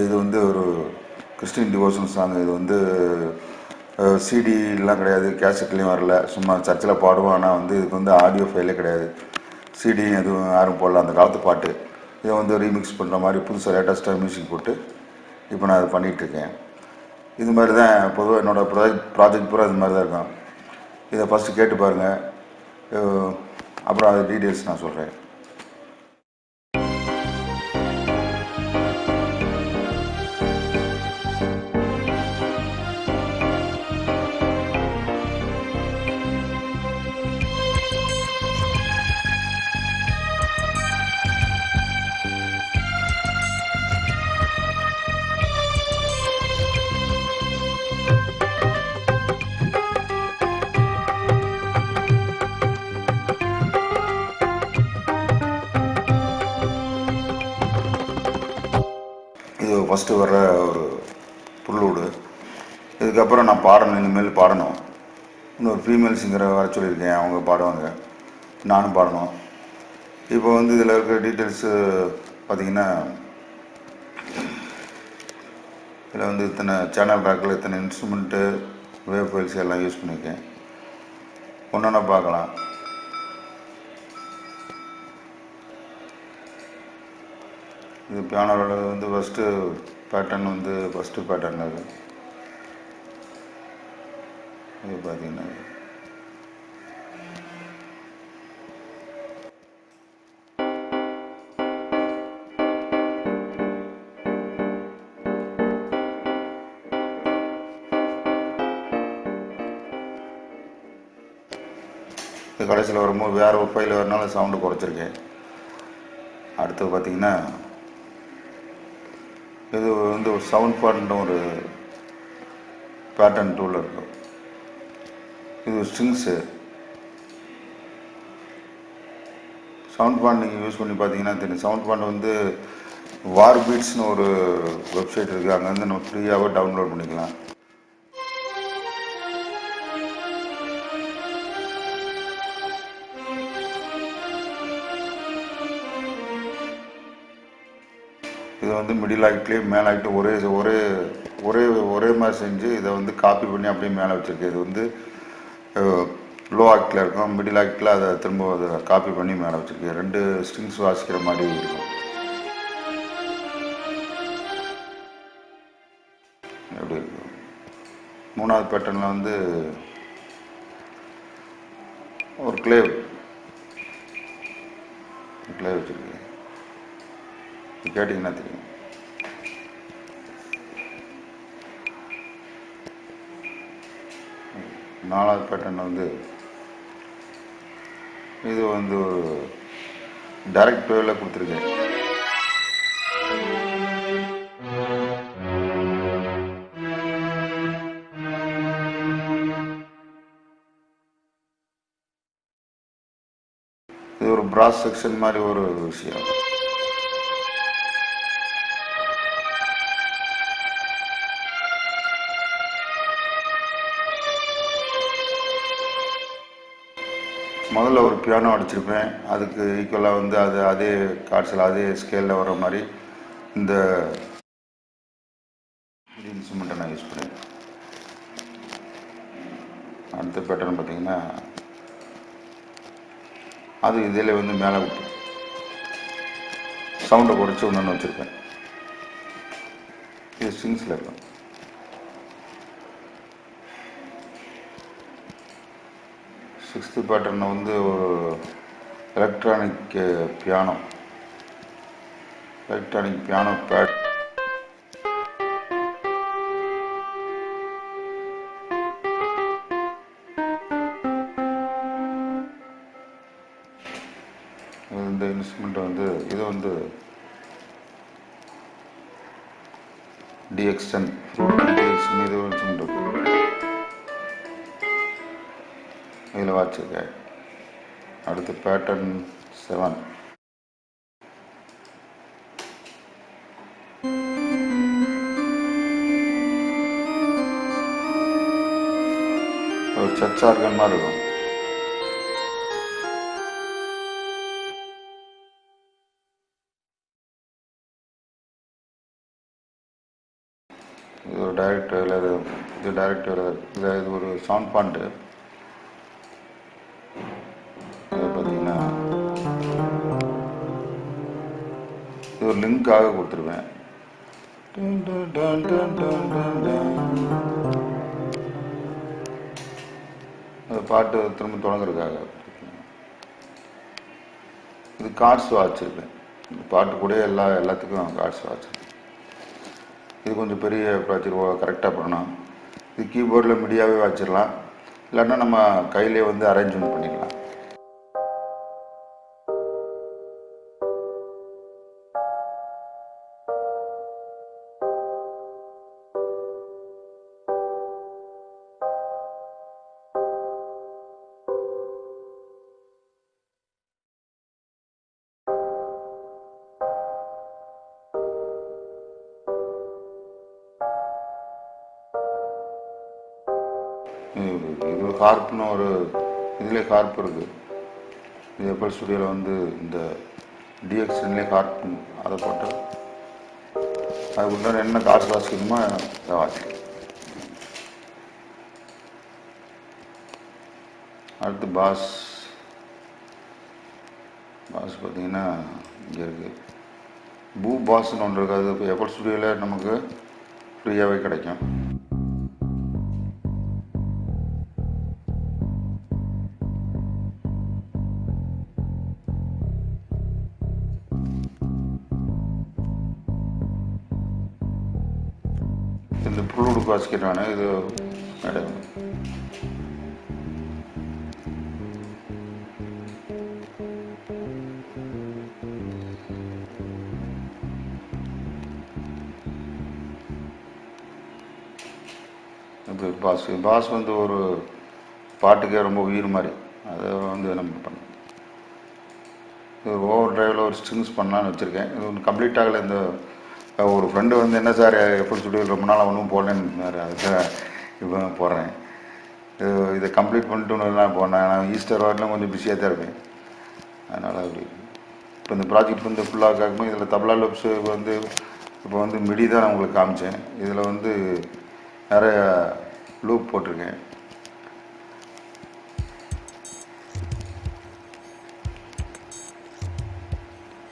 இது வந்து ஒரு கிறிஸ்டின் டிவோஷனல் சாங். இது வந்து சிடிலாம் கிடையாது, கேசட்லேயும் வரல, சும்மா சர்ச்சில் பாடுவோம். ஆனால் வந்து இதுக்கு வந்து ஆடியோ ஃபைலே கிடையாது, சிடி எதுவும் யாரும் போடல. அந்த காலத்து பாட்டு இதை வந்து ரீமிக்ஸ் பண்ணுற மாதிரி புதுசாக லேட்டஸ்ட்டாக மியூசிக் போட்டு இப்போ நான் அதை பண்ணிகிட்ருக்கேன். இது மாதிரி தான் பொதுவாக என்னோடய ப்ராஜெக்ட் பூரா இது மாதிரி தான் இருக்கும். இதை ஃபஸ்ட்டு கேட்டு பாருங்கள், அப்புறம் அது டீட்டெயில்ஸ் நான் சொல்கிறேன். இது ஃபஸ்ட்டு வர்ற ஒரு prelude. இதுக்கப்புறம் நான் பாடணும், இனிமேல் பாடணும். இன்னொரு ஃபீமேல் சிங்கரை வர சொல்லியிருக்கேன், அவங்க பாடுவாங்க, நானும் பாடணும். இப்போ வந்து இதில் இருக்கிற டீட்டெயில்ஸு பார்த்திங்கன்னா, இதில் வந்து இத்தனை சேனல் ரேக்கில் இத்தனை இன்ஸ்ட்ருமெண்ட்டு, வேவ் ஃபைல்ஸ் எல்லாம் யூஸ் பண்ணியிருக்கேன். ஒன்றா பார்க்கலாம். இது பியானோட வந்து ஃபஸ்ட்டு பேட்டர்ன் வந்து ஃபஸ்ட்டு பேட்டர்ன். இது பார்த்தீங்கன்னா இது கடைசியில் வரும்போது வேறு ஒரு ஃபைல் வரனால சவுண்டு குறைச்சிருக்கேன். அடுத்து பார்த்திங்கன்னா இது வந்து ஒரு சவுண்ட் பாட்ன்ற ஒரு பேட்டர்ன் டூல் இருக்கும். இது ஸ்ட்ரிங்ஸு. சவுண்ட் பாண்ட் நீங்கள் யூஸ் பண்ணி பார்த்தீங்கன்னா தெரியும். சவுண்ட் பாண்ட் வந்து வார் பீட்ஸ்னு ஒரு வெப்சைட் இருக்குது, அங்கேருந்து நம்ம ஃப்ரீயாகவே டவுன்லோட் பண்ணிக்கலாம். இதை வந்து மிடில் ஆக்ட்லேயே மேல் ஆக்ட் ஒரே ஒரே ஒரே ஒரே மாதிரி செஞ்சு இதை வந்து காப்பி பண்ணி அப்படியே மேலே வச்சுருக்கு. இது வந்து லோ ஆக்டில் இருக்கும், மிடில் ஆக்டில் அதை திரும்ப அதை காப்பி பண்ணி மேலே வச்சுருக்கு. 2 ஸ்ட்ரிங்ஸ் வாசிக்கிற மாதிரி இருக்கும். எப்படி இருக்கும். 3வது பேட்டர்னில் வந்து ஒரு clave வச்சுருக்கு, கேட்டிங்கன்னா தெரியும். நாலாவது பேட்டர்ன் வந்து இது வந்து ஒரு டைரக்ட் வேவில் கொடுத்துருக்கேன். இது ஒரு பிராஸ் செக்ஷன் மாதிரி ஒரு விஷயம். முதல்ல ஒரு பியானோ அடிச்சிருப்பேன், அதுக்கு ஈக்குவலாக வந்து அது அதே கார்ட்ஸில் அதே ஸ்கேலில் வர மாதிரி இந்த இன்ஸ்ட்ருமெண்ட்டை நான் யூஸ் பண்ணேன். அடுத்த பேட்டர்ன் பார்த்திங்கன்னா அது இதில் வந்து மேலே விட்டு சவுண்டை குறைச்சி ஒன்று வச்சுருப்பேன். இது ஸ்ட்ரிங்ஸில் இருக்கும். சிக்ஸ்த்து பேட்டர்ன் வந்து ஒரு எலக்ட்ரானிக் பியானோ பேட். இந்த இன்ஸ்ட்ருமெண்ட் வந்து இது வந்து டிஎக்ஸ்டன் இது ஒரு இன்ஸ்ட்ருமெண்ட் இதில் வச்சுருக்கேன். அடுத்து பேட்டர்ன் 7. ஒரு சர்ச் ஆர்கன் மாதிரி இருக்கும். டைரக்டர் இது டைரக்டர் இது ஒரு சவுண்ட் பாயிண்ட்டு. இதை பார்த்தீங்கன்னா இது ஒரு லிங்காக கொடுத்துருவேன். அந்த பாட்டு திரும்ப தொடங்குறதுக்காக. இது கார்ட்ஸ் வாட்சிருப்பேன். இந்த பாட்டு கூட எல்லாத்துக்கும் கார்ட்ஸ் வாட்சிருப்பேன். இது கொஞ்சம் பெரிய ப்ராஜெக்ட் கரெக்டாக பண்ணணும். இது கீபோர்டில் மீடியாவே வச்சிடலாம், இல்லைன்னா நம்ம கையிலே வந்து அரேஞ்ச்மெண்ட் பண்ணிடலாம். இது ஹார்ப்னு ஒரு இதிலே ஹார்ப் இருக்குது. இது எப்பல் ஸ்டுடியோவில் வந்து இந்த டிஎக்ஸ்என்லே ஹார்ப் அதை போட்டு அது உள்ள என்ன காசு வாசிக்கணுமோ அதை வாசிக்கணும். அடுத்து பாஸ் பார்த்தீங்கன்னா இங்கே இருக்குது. பூ பாஸ்ன்னு ஒன்று இருக்குது. அது இப்போ எப்பல் ஸ்டுடியோவில் நமக்கு ஃப்ரீயாகவே கிடைக்கும். இந்த ப்ரூலுக்கு வாசிக்கிறானே இது மேடம். இப்போ பாஸ் வந்து ஒரு பாட்டுக்கே ரொம்ப உயிர் மாதிரி. அதை வந்து நம்ம பண்ணோம். இது ஓவர் டிரைவில் ஒரு ஸ்ட்ரிங்ஸ் பண்ணலான்னு வச்சுருக்கேன். இது ஒன்று கம்ப்ளீட் ஆகலை. இந்த ஒரு ஃப்ரெண்டு வந்து என்ன சார் எப்போ ஸ்டுடியோ ரொம்ப நாள் ஒன்றும் போடலன்னு அதுக்காக இப்போ போடுறேன். இதை கம்ப்ளீட் பண்ணிட்டு ஒன்று நான் போனேன். நான் ஈஸ்டர் வரலாம் கொஞ்சம் பிஸியாக தான் இருப்பேன். அதனால் அப்படி இப்போ இந்த ப்ராஜெக்ட் வந்து ஃபுல்லாக கேட்கும்போது இதில் தபலா லூப்ஸு வந்து இப்போ வந்து மிடி தான் நான் உங்களுக்கு காமிச்சேன். இதில் வந்து நிறைய லூப் போட்டிருக்கேன்.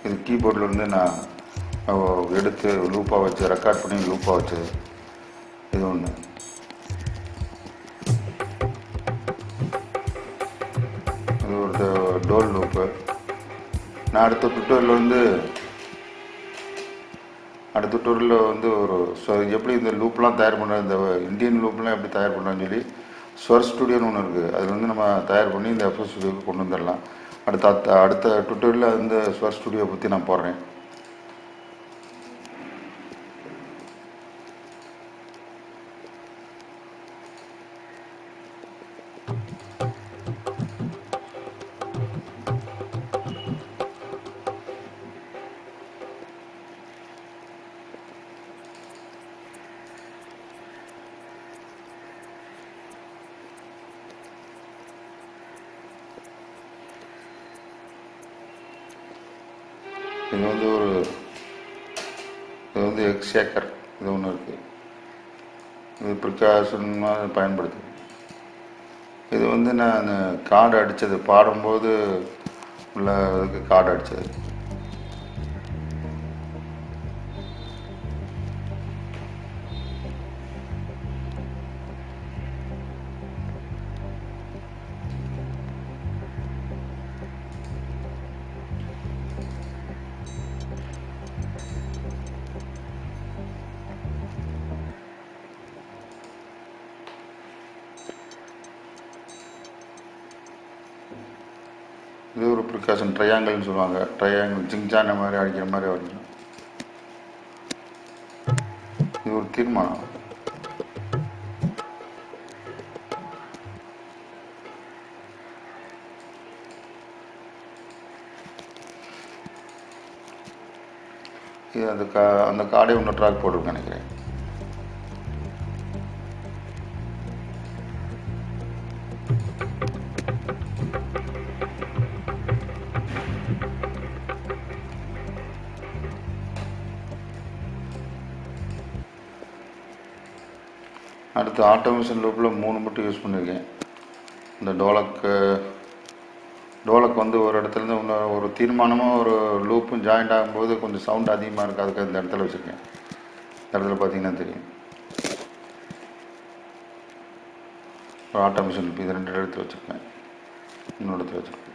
இது கீபோர்டில் வந்து நான் எடுத்து லூப்பாக வச்சு ரெக்கார்ட் பண்ணி லூப்பாக வச்சது இது ஒன்று. இது ஒரு டோல் லூப்பு. நான் அடுத்த டுட்டோரியலில் வந்து ஒரு எப்படி இந்த லூப்லாம் தயார் பண்ணுறது, இந்த இந்தியன் லூப்லாம் எப்படி தயார் பண்ணுறோன்னு சொல்லி ஸ்வர் ஸ்டுடியோன்னு ஒன்று இருக்குது. அதில் வந்து நம்ம தயார் பண்ணி இந்த எஃப்எஸ் ஸ்டுடியோவுக்கு கொண்டு வந்துடலாம். அடுத்த டுட்டோரியலில் இந்த ஸ்வர் ஸ்டுடியோ பற்றி நான் போடுறேன். இது வந்து எக்ஸேக்கர் இது ஒன்று இருக்குது. இது ப்ரிகாஷனாக பயன்படுது. இது வந்து நான் கார்டு அடித்தது பாடும்போது உள்ள இதுக்கு கார்டு அடித்தது. இது ஒரு ப்ரிகாஷன் ட்ரையாங்கிள்னு சொல்லுவாங்க. ட்ரையாங்கிள் ஜிங்ஜான மாதிரி அடிக்கிற மாதிரி வரைக்கும். இது ஒரு தீர்மானம். இது அந்த கார்டே ஒன்று ட்ராக் போட்டிருக்கேன் நினைக்கிறேன். மற்ற ஆட்டோமேஷன் லூப்பில் 3 மட்டும் யூஸ் பண்ணியிருக்கேன். இந்த டோலக் வந்து ஒரு இடத்துலேருந்து இன்னொரு ஒரு தீர்மானமாக ஒரு லூப்பும் ஜாயிண்ட் ஆகும்போது கொஞ்சம் சவுண்ட் அதிகமாக இருக்குது. அதுக்கு இந்த இடத்துல வச்சுருக்கேன். இந்த இடத்துல பார்த்தீங்கன்னா தெரியும். ஒரு ஆட்டோமேஷன் லூப் இது 2 இடத்துல வச்சுருக்கேன். இன்னொரு இடத்துல வச்சுருக்கேன்.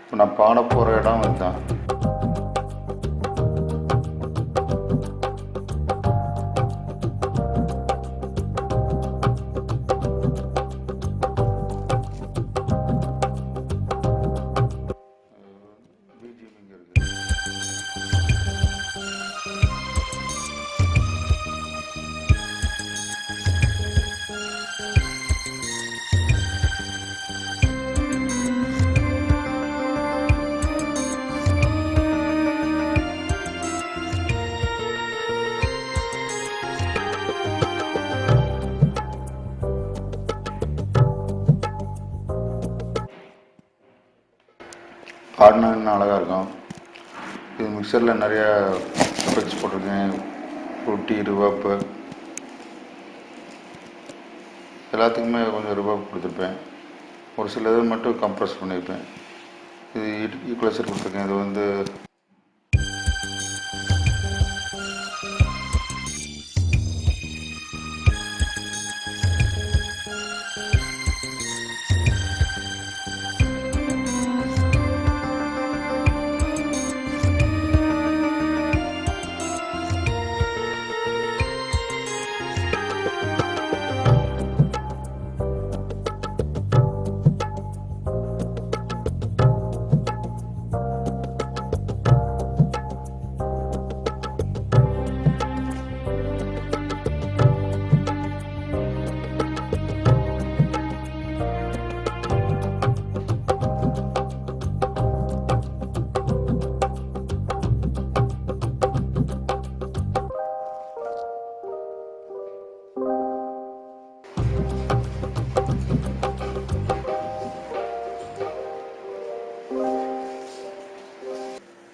இப்போ நான் பாட போகிற இடம் இதுதான். பாடினா இன்னும் அழகாக இருக்கும். இது மிக்சரில் நிறைய எஃபெக்ட்ஸ் போட்டிருக்கேன். ஃப்ரூட்டி, ரிவர்ப்பு, எல்லாத்துக்குமே கொஞ்சம் ரிவர்ப் கொடுத்துருப்பேன். ஒரு சில இது மட்டும் கம்ப்ரஸ் பண்ணியிருப்பேன். இது ஈக்குவலைசர் கொடுத்துருக்கேன். இது வந்து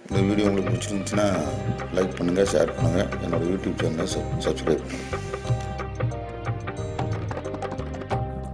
இந்த வீடியோ உங்களுக்கு பிடிச்சிருந்துச்சுன்னா லைக் பண்ணுங்கள், ஷேர் பண்ணுங்கள். என்னோடய யூடியூப் சேனலை சப்ஸ்கிரைப் பண்ணுங்கள்.